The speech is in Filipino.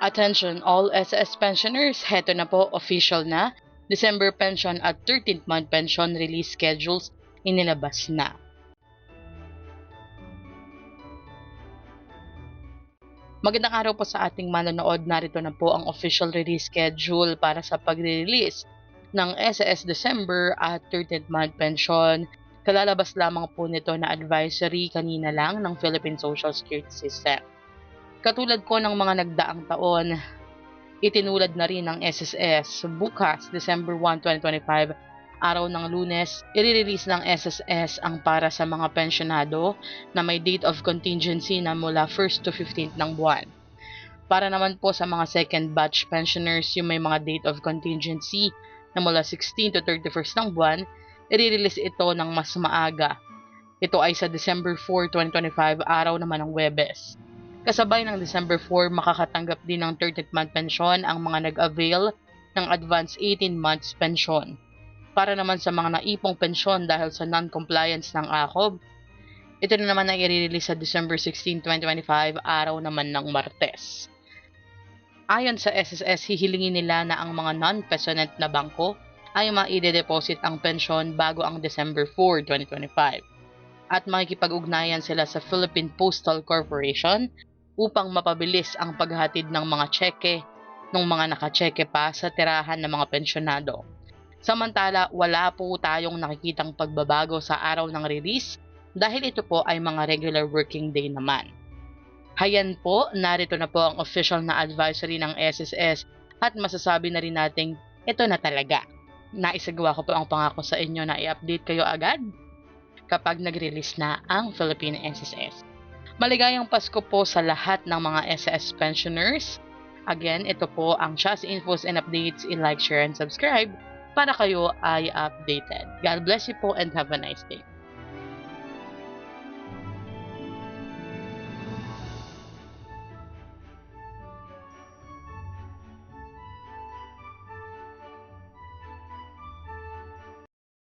Attention all SSS pensioners, heto na po, official na. December pension at 13th month pension release schedules inilabas na. Magandang araw po sa ating manonood. Narito na po ang official release schedule para sa pagre-release ng SSS December at 13th month pension. Kalalabas lamang po nito na advisory kanina lang ng Philippine Social Security System. Katulad po ng mga nagdaang taon, itinulad na rin ng SSS bukas, December 1, 2025, araw ng Lunes, i-release ng SSS ang para sa mga pensyonado na may date of contingency na mula 1st to 15th ng buwan. Para naman po sa mga second batch pensioners yung may mga date of contingency na mula 16 to 31st ng buwan, i-release ito ng mas maaga. Ito ay sa December 4, 2025, araw naman ng Huwebes. Kasabay ng December 4, makakatanggap din ng 13th month pension ang mga nag-avail ng advance 18 months pension. Para naman sa mga naipong pensyon dahil sa non-compliance ng AKOB, ito na naman ay i-release sa December 16, 2025, araw naman ng Martes. Ayon sa SSS, hihilingin nila na ang mga non-pesonant na bangko ay ma-i-deposit ang pensyon bago ang December 4, 2025. At makikipag-ugnayan sila sa Philippine Postal Corporation upang mapabilis ang paghatid ng mga tseke ng mga nakatseke pa sa tirahan ng mga pensyonado. Samantala, wala po tayong nakikitang pagbabago sa araw ng release dahil ito po ay mga regular working day naman. Hayan po, narito na po ang official na advisory ng SSS at masasabi na rin nating ito na talaga. Naisagawa ko po ang pangako sa inyo na i-update kayo agad kapag nag-release na ang Philippine SSS. Maligayang Pasko po sa lahat ng mga SSS pensioners. Again, ito po ang Shaz Infos and Updates. I-like, share, and subscribe para kayo ay updated. God bless you po and have a nice day.